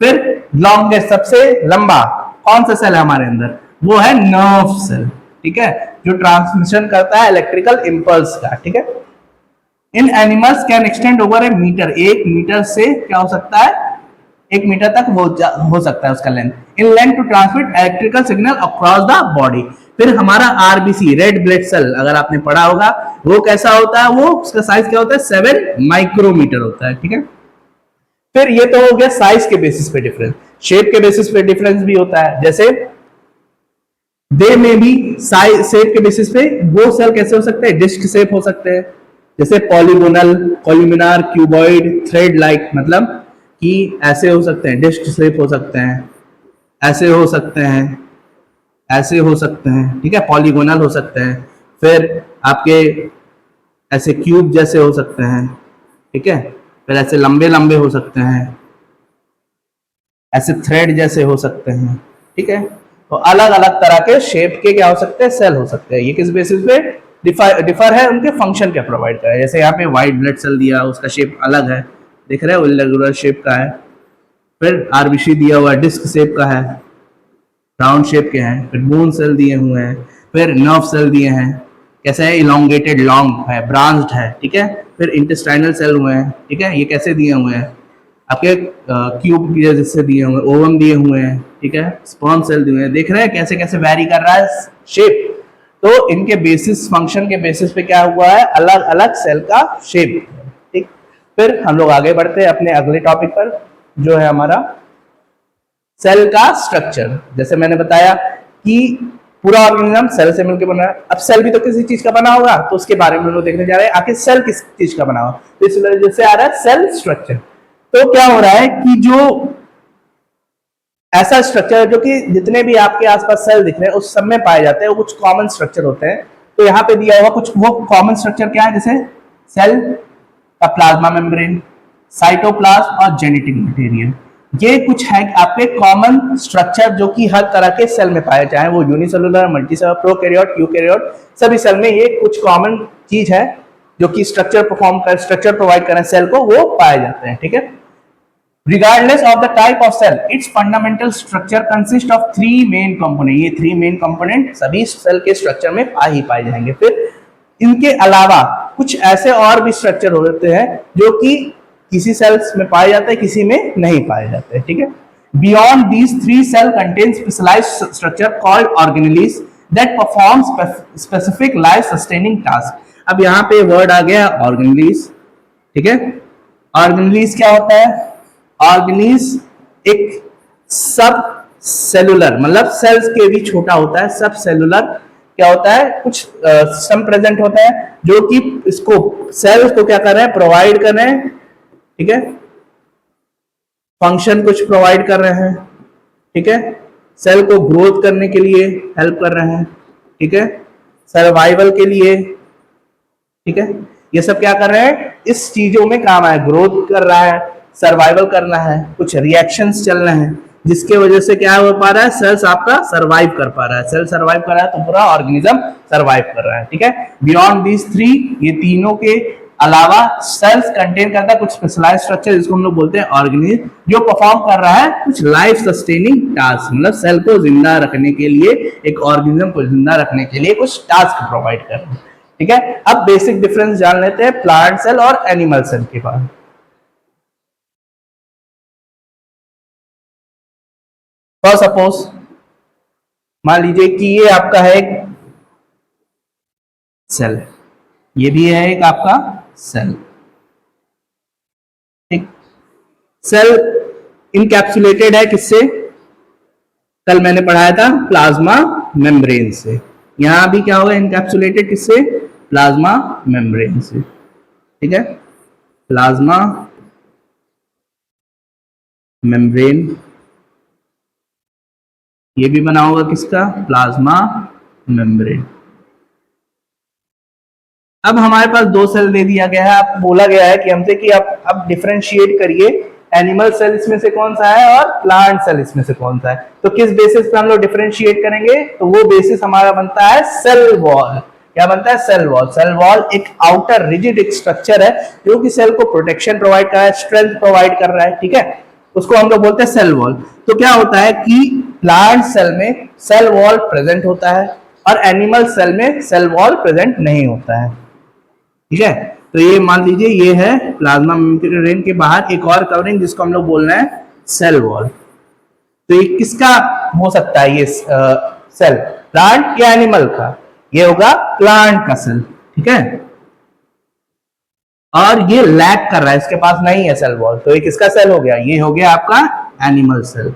फिर लॉन्गेस्ट सबसे लंबा कौन सा सेल है हमारे अंदर? वो है नर्व सेल। ठीक है, जो ट्रांसमिशन करता है इलेक्ट्रिकल इंपल्स का। ठीक है, in animals can extend over a meter, 1 meter से क्या हो सकता है? 1 मीटर तक हो सकता है उसका length, in length to transmit electrical signal across the body. फिर हमारा आरबीसी, रेड ब्लड सेल, अगर आपने पढ़ा होगा वो कैसा होता है? वो उसका साइज क्या होता है? 7 माइक्रोमीटर होता है। ठीक है, फिर ये तो हो गया साइज के बेसिस पे डिफरेंस। शेप के बेसिस पे डिफरेंस भी होता है, जैसे दे में भी साइज शेप के बेसिस पे वो सेल कैसे हो सकते हैं? डिस्क शेप हो सकते हैं, जैसे पॉलीगोनल, कॉल्यूमिनार, क्यूबॉइड, थ्रेड लाइक, मतलब कि ऐसे हो सकते हैं, डिस्क शेप हो सकते हैं। ऐसे हो सकते हैं, ऐसे हो सकते हैं, ठीक है, पॉलीगोनल हो सकते हैं, फिर आपके ऐसे क्यूब जैसे हो सकते हैं, ठीक है, फिर ऐसे लंबे लंबे हो सकते हैं, ऐसे थ्रेड जैसे हो सकते हैं, ठीक है। तो अलग अलग तरह के शेप के क्या हो सकते हैं, सेल हो सकते हैं। ये किस बेसिस पे डिफर है, उनके फंक्शन क्या प्रोवाइड कर है। जैसे यहाँ पे व्हाइट ब्लड सेल दिया, उसका शेप अलग है, दिख रहा है, इरेगुलर शेप का है। फिर आरबीसी दिया हुआ डिस्क शेप का है, राउंड शेप के हैं। फिर बोन सेल दिए हुए हैं, फिर नर्व सेल दिए हैं, कैसे है, इलोंगेटेड लॉन्ग है, ब्रांच्ड है, ठीक है। फिर इंटेस्टाइनल सेल हुए हैं, ठीक है, ये कैसे दिए हुए हैं, आपके क्यूब जैसे दिए हुए हैं, ओवम दिए हुए हैं, ठीक है, स्पर्म सेल दिए हुए हैं। देख रहे हैं कैसे कैसे वैरी कर रहा है शेप। तो इनके बेसिस, फंक्शन के बेसिस पे क्या हुआ है, अलग अलग सेल का शेप, ठीक। फिर हम लोग आगे बढ़ते हैं अपने अगले टॉपिक पर, जो है हमारा सेल का स्ट्रक्चर। जैसे मैंने बताया कि पूरा ऑर्गेनिज्म सेल से मिलकर बना है। अब सेल भी तो किसी चीज का बना होगा, तो उसके बारे में हम लोग देखने जा रहे हैं आखिर सेल किस चीज का बना होगा। तो इस वजह से आ रहा है सेल स्ट्रक्चर। तो क्या हो रहा है कि जो ऐसा स्ट्रक्चर है जो कि जितने भी आपके आसपास सेल दिख रहे हैं उस सब में पाए जाते हैं, वो कुछ कॉमन स्ट्रक्चर होते हैं। तो यहाँ पे दिया हुआ कुछ वो कॉमन स्ट्रक्चर क्या है, जैसे सेल का प्लाज्मा मेम्ब्रेन, साइटोप्लाज्म और जेनेटिक मटेरियल। ये कुछ है आपके कॉमन स्ट्रक्चर जो कि हर तरह के सेल में पाए, चाहे वो यूनिसेलुलर, मल्टीसेलुलर, प्रोकैरियोट, यूकैरियोट, सभी सेल में ये कुछ कॉमन चीज है जो कि स्ट्रक्चर प्रोवाइड कर रहे हैं सेल को, वो पाए जाते हैं, ठीक है। Regardless of the type of cell, its fundamental structure consists of three main component। ये three main component सभी सेल के स्ट्रक्चर में ही पाए जाएंगे। फिर इनके अलावा कुछ ऐसे और भी स्ट्रक्चर होते हैं जो कि किसी सेल्स में पाए जाते हैं, किसी में नहीं पाए जाते, ठीक है। Beyond these three cell contain specialized structure called organelles that perform specific life sustaining task। अब यहाँ पे वर्ड आ गया organelles, ठीक है। ऑर्गेनेलिस क्या होता है, ऑर्गेनीज एक सब सेलुलर, मतलब सेल्स के भी छोटा होता है, सब सेलुलर क्या होता है, कुछ सिस्टम प्रेजेंट होता है जो कि इसको सेल्स को क्या कर रहे हैं, प्रोवाइड कर रहे हैं, ठीक है, फंक्शन कुछ प्रोवाइड कर रहे हैं, ठीक है, सेल को ग्रोथ करने के लिए हेल्प कर रहे हैं, ठीक है, सर्वाइवल के लिए, ठीक है, ये सब क्या कर रहे हैं, इस चीजों में काम आए, ग्रोथ कर रहा है, सर्वाइवल करना है, कुछ रिएक्शंस चल रहे हैं जिसके वजह से क्या हो पा रहा है, सेल्स आपका सर्वाइव कर पा रहा है। सेल सर्वाइव कर रहा है तो पूरा ऑर्गेनिज्म सर्वाइव कर रहा है, ठीक है। बियॉन्ड दीज थ्री, ये तीनों के अलावा सेल्स कंटेन करता है कुछ स्पेशलाइज्ड स्ट्रक्चर जिसको हम लोग बोलते हैं ऑर्गेनिज्म, जो परफॉर्म कर रहा है कुछ लाइफ सस्टेनिंग टास्क, मतलब सेल को जिंदा रखने के लिए, एक ऑर्गेनिज्म को जिंदा रखने के लिए कुछ टास्क प्रोवाइड कर रहे हैं, ठीक है। अब बेसिक डिफरेंस जान लेते हैं प्लांट सेल और एनिमल सेल के बाद। फॉर सपोज मान लीजिए कि ये आपका है एक सेल, ये भी है एक आपका सेल, ठीक। सेल इनकैप्सुलेटेड है किससे, कल मैंने पढ़ाया था प्लाज्मा मेम्ब्रेन से। यहां भी क्या होगा, इनकैप्सुलेटेड किससे, प्लाज्मा मेम्ब्रेन से, ठीक है, प्लाज्मा मेम्ब्रेन। ये भी बना होगा किसका, प्लाज्मा मेम्ब्रेन। अब हमारे पास दो सेल दे दिया गया है, अब बोला गया है कि हमसे कि अब डिफरेंशिएट करिए एनिमल सेल इसमें से कौन सा है और प्लांट सेल इसमें से कौन सा है। तो किस बेसिस पे हम लोग डिफरेंशिएट करेंगे, तो वो बेसिस हमारा बनता है सेल वॉल। क्या बनता है, सेल वॉल। सेल वॉल एक आउटर रिजिड एक स्ट्रक्चर है जो कि सेल को प्रोटेक्शन प्रोवाइड कर रहा है, स्ट्रेंथ प्रोवाइड कर रहा है, ठीक है, उसको हम लोग बोलते हैं सेल वॉल। तो क्या होता है कि प्लांट सेल में सेल वॉल प्रेजेंट होता है और एनिमल सेल में सेल वॉल प्रेजेंट नहीं होता है, ठीक है। तो ये मान लीजिए ये है प्लाज्मा मेम्ब्रेन के बाहर एक और कवरिंग जिसको हम लोग बोल रहे हैं सेल वॉल। तो ये किसका हो सकता है, ये सेल प्लांट या एनिमल का, ये होगा प्लांट का सेल, ठीक है। और ये लैक कर रहा है, इसके पास नहीं है सेल वॉल, तो ये किसका सेल हो गया, ये हो गया आपका एनिमल सेल।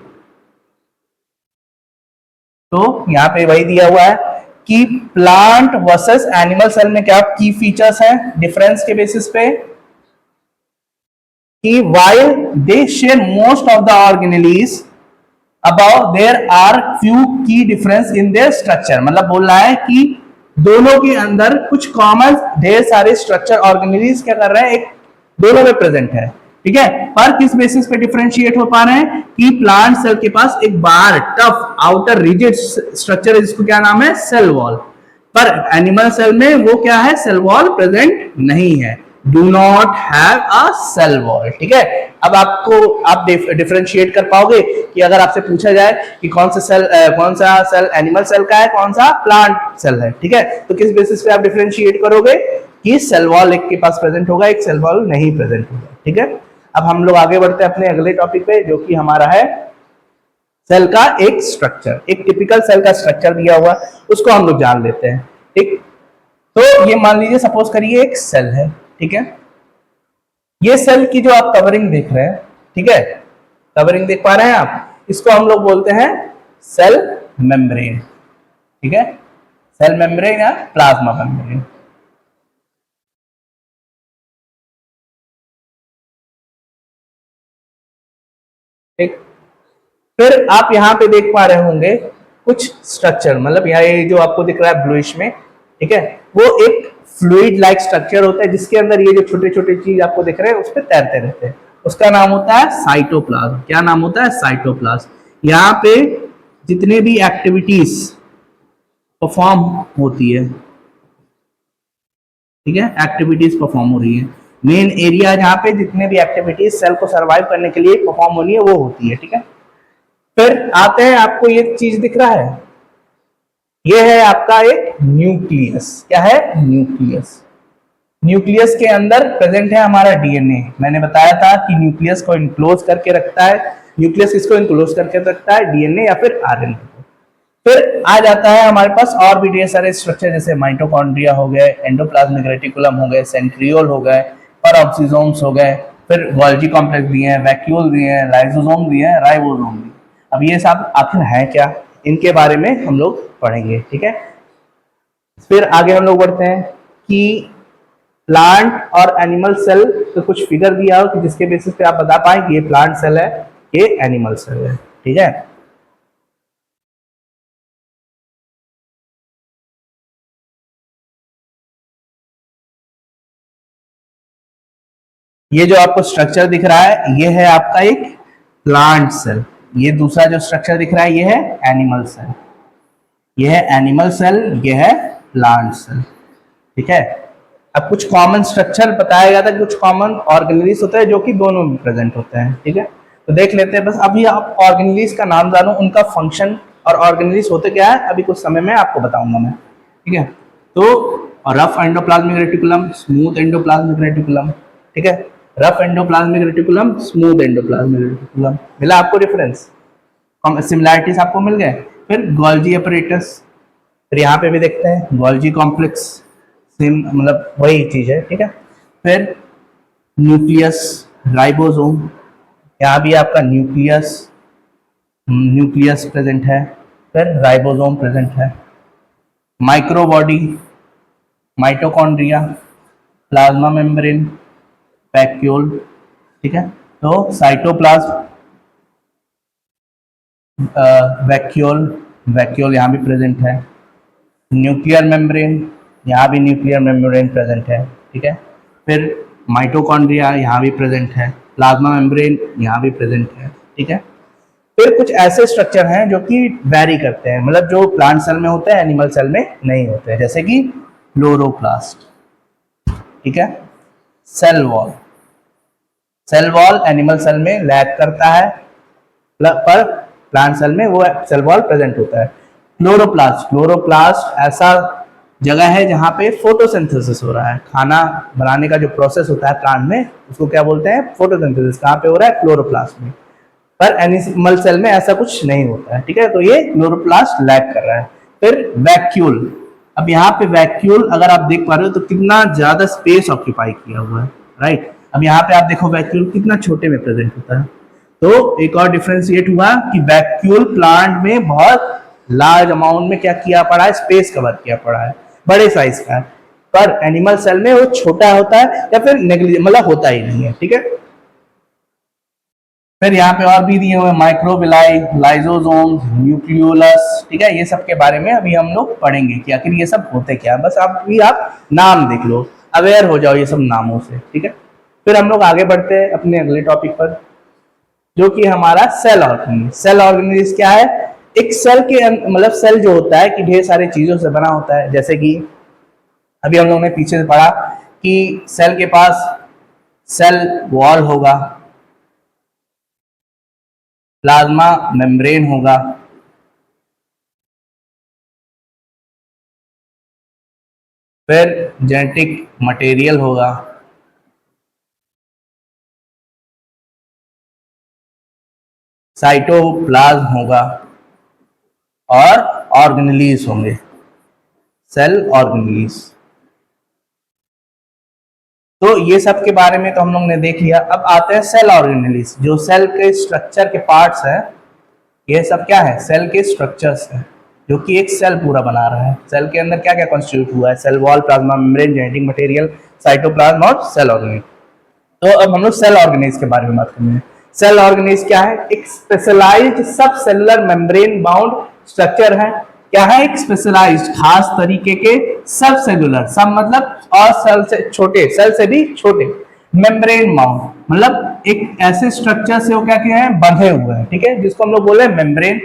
तो यहां पे वही दिया हुआ है कि प्लांट वर्सेस एनिमल सेल में क्या की फीचर्स हैं डिफरेंस के बेसिस पे, कि while they share most of the organelles, about there are few key difference in their structure, मतलब बोल रहा है कि दोनों के अंदर कुछ कॉमन ढेर सारे स्ट्रक्चर ऑर्गेनिलीज क्या कर रहे हैं, एक दोनों में प्रेजेंट है, ठीक है। पर किस बेसिस पे डिफरेंशिएट हो पा रहे हैं कि प्लांट सेल के पास एक बार टफ आउटर रिजिड स्ट्रक्चर है जिसको क्या नाम है, सेल वॉल। पर एनिमल सेल में वो क्या है, सेल वॉल प्रेजेंट नहीं है, do not have a cell wall, ठीक है। अब आप डिफरेंशिएट कर पाओगे कि अगर आपसे पूछा जाए कि कौन सा सेल एनिमल सेल का है, कौन सा प्लांट सेल है, ठीक है, तो किस बेसिस पे आप डिफरेंशिएट करोगे कि सेल वॉल एक के पास प्रेजेंट होगा, एक सेल वॉल नहीं प्रेजेंट होगा, ठीक है। अब हम लोग आगे बढ़ते हैं अपने अगले टॉपिक पे, जो कि हमारा है सेल का एक स्ट्रक्चर, एक टिपिकल सेल का स्ट्रक्चर दिया हुआ उसको हम लोग जान लेते हैं, ठीक। तो ये मान लीजिए सपोज करिए एक सेल है, ठीक है। ये सेल की जो आप कवरिंग देख रहे हैं, ठीक है, कवरिंग देख पा रहे हैं आप, इसको हम लोग बोलते हैं सेल मेम्ब्रेन, ठीक है, सेल मेम्ब्रेन या प्लाज्मा मेम्ब्रेन। ठीक, फिर आप यहाँ पे देख पा रहे होंगे कुछ स्ट्रक्चर, मतलब यहाँ ये जो आपको दिख रहा है ब्लूइश में, ठीक है, वो एक फ्लूइड लाइक स्ट्रक्चर होता है जिसके अंदर ये जो छोटे छोटे चीज आपको दिख रहे हैं उस पर तैरते रहते हैं, उसका नाम होता है साइटोप्लाज्म। क्या नाम होता है, साइटोप्लाज्म। यहाँ पे जितने भी एक्टिविटीज परफॉर्म होती है, ठीक है, एक्टिविटीज परफॉर्म हो रही है, मेन एरिया जहाँ पे जितने भी एक्टिविटीज सेल को सर्वाइव करने के लिए परफॉर्म होनी है वो होती है, ठीक है। फिर आते हैं, आपको ये चीज दिख रहा है, ये है आपका एक न्यूक्लियस। क्या है, न्यूक्लियस। न्यूक्लियस के अंदर प्रेजेंट है हमारा डीएनए। मैंने बताया था कि न्यूक्लियस को इनक्लोज करके रखता है, न्यूक्लियस किसको इनक्लोज करके रखता है, डीएनए या फिर आरएनए को। फिर आ जाता है हमारे पास और भी ढेर सारे स्ट्रक्चर, जैसे माइटोकॉन्ड्रिया हो गए, एंडोप्लाज्मिक रेटिकुलम हो गए, सेंट्रियोल हो गए, पेरोक्सिसोम्स हो गए, फिर गोल्जी कॉम्प्लेक्स दिए हैं, वैक्यूल दिए हैं, लाइसोसोम दिए हैं, राइबोसोम दिए। अब ये सब आखिर है क्या, इनके बारे में हम लोग पढ़ेंगे, ठीक है। फिर आगे हम लोग बढ़ते हैं कि प्लांट और एनिमल सेल तो कुछ फिगर दिया हो कि जिसके बेसिस पे आप बता पाए कि ये प्लांट सेल है, ये एनिमल सेल है, ठीक है। ये जो आपको स्ट्रक्चर दिख रहा है ये है आपका एक प्लांट सेल, ये दूसरा जो स्ट्रक्चर दिख रहा है ये है एनिमल सेल, ये है एनिमल सेल, ये है प्लांट सेल, ठीक है। अब कुछ कॉमन स्ट्रक्चर बताया गया था, कुछ कॉमन ऑर्गेनेलिज होते हैं जो कि दोनों में प्रेजेंट होते हैं, ठीक है। तो देख लेते हैं, बस अभी आप ऑर्गेनेलिज का नाम जानो, उनका फंक्शन और ऑर्गेनेलिज होते क्या है अभी कुछ समय में आपको बताऊंगा मैं, ठीक है। तो rough endoplasmic reticulum, smooth endoplasmic reticulum, ठीक है, rough endoplasmic reticulum, smooth endoplasmic reticulum, मिला आपको डिफरेंस, सिमिलैरिटीज आपको मिल गए। फिर गोल्जी अपरेटस, फिर यहाँ पे भी देखते हैं गोल्जी कॉम्प्लेक्स, सेम मतलब वही चीज है, ठीक है। फिर न्यूक्लियस, राइबोसोम, यहाँ भी आपका न्यूक्लियस न्यूक्लियस प्रेजेंट है, फिर राइबोसोम प्रेजेंट है, microbody, mitochondria, plasma membrane, vacuole, ठीक है। तो साइटोप्लाज्म, वैक्यूल, वैक्यूल यहाँ भी प्रेजेंट है, न्यूक्लियर मेम्ब्रेन, यहाँ भी न्यूक्लियर मेम्ब्रेन प्रेजेंट है, ठीक है। फिर माइटोकॉन्ड्रिया यहाँ भी प्रेजेंट है, प्लाज्मा मेम्ब्रेन यहाँ भी प्रेजेंट है, ठीक है। फिर कुछ ऐसे स्ट्रक्चर हैं जो कि वैरी करते हैं, मतलब जो प्लांट सेल में होते हैं एनिमल सेल में नहीं होते हैं, जैसे कि क्लोरोप्लास्ट, ठीक है, cell wall. Cell wall animal cell में लैग करता है, पर प्लांट सेल में वो सेल वॉल प्रेजेंट होता है। क्लोरोप्लास्ट, क्लोरोप्लास्ट ऐसा जगह है जहां पे फोटोसिंथेसिस हो रहा है, खाना बनाने का जो प्रोसेस होता है प्लांट में उसको क्या बोलते हैं, फोटोसिंथेसिस। कहाँ पे हो रहा है, क्लोरोप्लास्ट में। पर एनिमल सेल में ऐसा कुछ नहीं होता है, ठीक है, तो ये क्लोरोप्लास्ट लैग कर रहा है। फिर वैक्यूल, अब यहाँ पे वैक्यूल अगर आप देख पा रहे हो तो कितना ज्यादा स्पेस ऑक्यूपाई किया हुआ है, राइट। अब यहाँ पे आप देखो वैक्यूल कितना छोटे में प्रेजेंट होता है, तो एक और डिफरेंशिएट हुआ कि वैक्यूल प्लांट में बहुत लार्ज अमाउंट में क्या किया पड़ा है, स्पेस कवर किया पड़ा है, बड़े साइज का है। पर एनिमल सेल में वो छोटा होता है या फिर नेग्लिजिबल, मतलब होता ही नहीं है, ठीक है। फिर यहाँ पे और भी दिए हुए माइक्रोविलाई, लाइजोसोम, न्यूक्लियोलस, ठीक है। ये सब के बारे में अभी हम लोग पढ़ेंगे कि आखिर ये सब होते क्या है। बस आप नाम देख लो, अवेयर हो जाओ ये सब नामों से, ठीक है। फिर हम लोग आगे बढ़ते हैं अपने अगले टॉपिक पर, जो कि हमारा सेल ऑर्गेनिज। सेल ऑर्गेनिज क्या है? एक सेल के मतलब सेल जो होता है कि ढेर सारी चीजों से बना होता है। जैसे कि अभी हम लोगों ने पीछे से पढ़ा कि सेल के पास सेल वॉल होगा, प्लाज्मा मेम्ब्रेन होगा, फिर जेनेटिक मटेरियल होगा, साइटोप्लाज्म होगा और ऑर्गेनेलीज होंगे, सेल ऑर्गेनेलीज। तो ये सब के बारे में तो हम लोग ने देख लिया। अब आते हैं सेल ऑर्गेनेलीज, जो सेल के स्ट्रक्चर के पार्ट्स हैं। ये सब क्या है? सेल के स्ट्रक्चर्स हैं, जो कि एक सेल पूरा बना रहा है। सेल के अंदर क्या क्या कॉन्स्टिट्यूट हुआ है? Cell wall, plasma membrane, genetic material, cytoplasm और सेल ऑर्गेनेज। तो अब हम लोग सेल ऑर्गेनेज के बारे में बात करेंगे। सेल ऑर्गेनेज क्या है? एक स्पेशलाइज्ड सब सेलुलर मेम्ब्रेन बाउंड स्ट्रक्चर है। क्या है? एक स्पेशलाइज्ड खास तरीके के सब सेलुलर, सब मतलब और सेल से छोटे, सेल से भी छोटे, मेम्ब्रेन बाउंड मतलब एक ऐसे स्ट्रक्चर से वो क्या किया है? बंधे हुए हैं, ठीक है, जिसको हम लोग बोले मेम्ब्रेन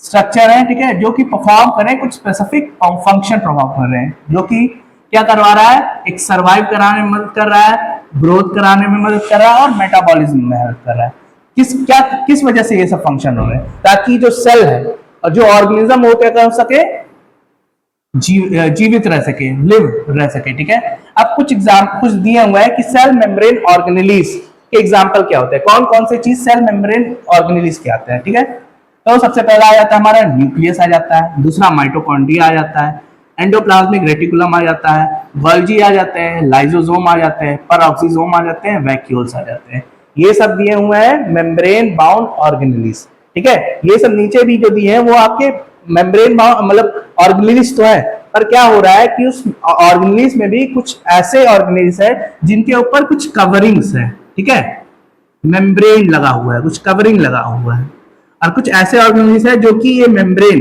स्ट्रक्चर है, ठीक है, जो कि परफॉर्म करें कुछ स्पेसिफिक फंक्शन परफॉर्म कर रहे हैं, जो कि क्या करवा रहा है? एक सर्वाइव कराने में मदद कर रहा है, ग्रोथ कराने में मदद कर रहा है और मेटाबॉलिज्म में हेल्प कर रहा है। किस वजह से ये सब फंक्शन हो रहे हैं? ताकि जो सेल है और जो ऑर्गेनिज्म हो क्या कर सके? जीवित रह सके, लिव रह सके, ठीक है। अब कुछ दिया हुआ है कि सेल मेम्ब्रेन ऑर्गेनेलीज के एग्जांपल क्या होते हैं, कौन कौन से चीज सेल मेम्ब्रेन ऑर्गेनेलीज के आते हैं, ठीक है। तो सबसे पहला आ जाता है हमारा न्यूक्लियस आ जाता है, दूसरा माइटोकॉन्ड्रिया आ जाता है, एंडोप्लाज्मिक रेटिकुलम आ जाता है, गोल्जी आ जाते हैं, लाइजोसोम आ जाते हैं, परऑक्सीसोम आ जाते हैं, वैक्यूल्स आ जाते हैं। ये सब दिए हुए हैं मेम्ब्रेन बाउंड ऑर्गेनेलीज, ठीक है। ये सब नीचे भी जो दिए हैं वो आपके मेम्ब्रेन बाउंड मतलब ऑर्गेनेलीज तो है, पर क्या हो रहा है कि उस ऑर्गेनेलीज में भी कुछ ऐसे ऑर्गेनेलीज है जिनके ऊपर कुछ कवरिंग्स है, ठीक है, मेम्ब्रेन लगा हुआ है, कुछ कवरिंग लगा हुआ है, और कुछ ऐसे ऑर्गेनेलीज है जो कि ये मेम्ब्रेन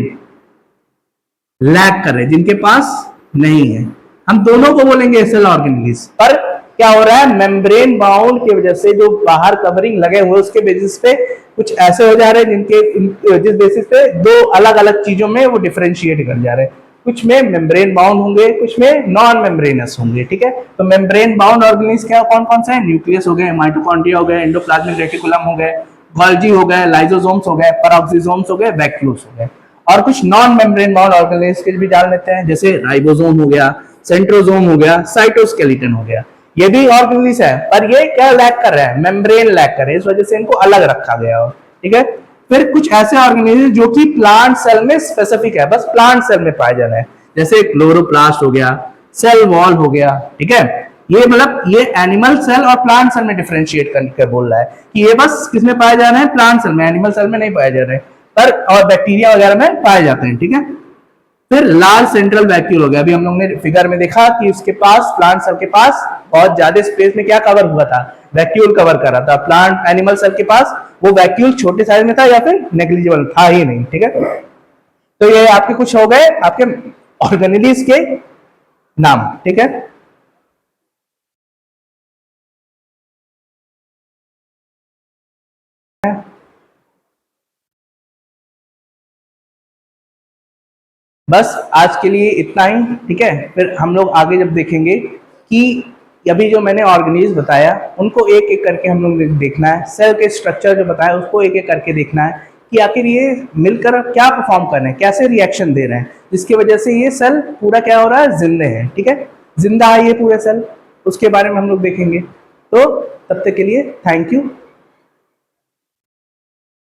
लैक कर रहे हैं, जिनके पास नहीं है। हम दोनों को बोलेंगे सेल ऑर्गेनेलीज। पर क्या हो रहा है? मेम्ब्रेन बाउंड की वजह से जो बाहर कवरिंग लगे हुए उसके बेसिस पे कुछ ऐसे हो जा रहे हैं जिनके जिस बेसिस पे दो अलग अलग चीजों में वो डिफरेंशिएट कर जा रहे हैं। कुछ में मेम्ब्रेन बाउंड होंगे, कुछ में नॉन मेम्ब्रेनस होंगे, ठीक है। तो मेम्ब्रेन बाउंड ऑर्गेनेलीज क्या कौन कौन से हैं? न्यूक्लियस हो गए, माइटोकॉन्ड्रिया हो गए, एंडोप्लाज्मिक रेटिकुलम हो गए, गोल्जी हो गए, लाइजोसोम्स हो गए, परऑक्सीसोम्स हो गए, वैक्यूल्स हो गए। और कुछ नॉन मेम्ब्रेन बाउंड ऑर्गेनेलीज के भी जान लेते हैं, जैसे राइबोसोम हो गया, सेंट्रोसोम हो गया, साइटोस्केलेटन हो गया। ये भी ऑर्गेनेलीज है, पर ये क्या लैक कर रहा है? मेम्ब्रेन लैक कर रहे हैं, इस वजह से इनको अलग रखा गया हो, ठीक है। फिर कुछ ऐसे ऑर्गेनेलीज जो कि प्लांट सेल में स्पेसिफिक है, बस प्लांट सेल में पाए जा रहे हैं, जैसे क्लोरोप्लास्ट हो गया, सेल वॉल हो गया, ठीक है। ये मतलब ये एनिमल सेल और प्लांट सेल में डिफरेंशिएट करके बोल रहा है कि ये बस किसमें पाए जा रहे हैं? प्लांट सेल में, एनिमल सेल में नहीं पाए जा रहे हैं, पर और बैक्टीरिया वगैरह में पाए जाते हैं, ठीक है। फिर लार्ज सेंट्रल वैक्यूल हो गया। अभी हम लोग ने फिगर में देखा कि उसके पास प्लांट सेल के पास बहुत ज्यादा स्पेस में क्या कवर हुआ था? वैक्यूल कवर कर रहा था। प्लांट एनिमल सेल के पास वो वैक्यूल छोटे साइज में था या फिर नेग्लिजिबल था ही नहीं, ठीक है। तो ये आपके कुछ हो गए आपके ऑर्गेनेलीज के नाम, ठीक है। बस आज के लिए इतना ही, ठीक है। फिर हम लोग आगे जब देखेंगे कि अभी जो मैंने ऑर्गेनीज बताया उनको एक एक करके हम लोग देखना है, सेल के स्ट्रक्चर जो बताया उसको एक एक करके देखना है कि आखिर ये मिलकर क्या परफॉर्म कर रहे हैं, कैसे रिएक्शन दे रहे हैं, जिसकी वजह से ये सेल पूरा क्या हो रहा है? जिंदे है, ठीक है, जिंदा है ये पूरे सेल, उसके बारे में हम लोग देखेंगे। तो तब तक के लिए थैंक यू।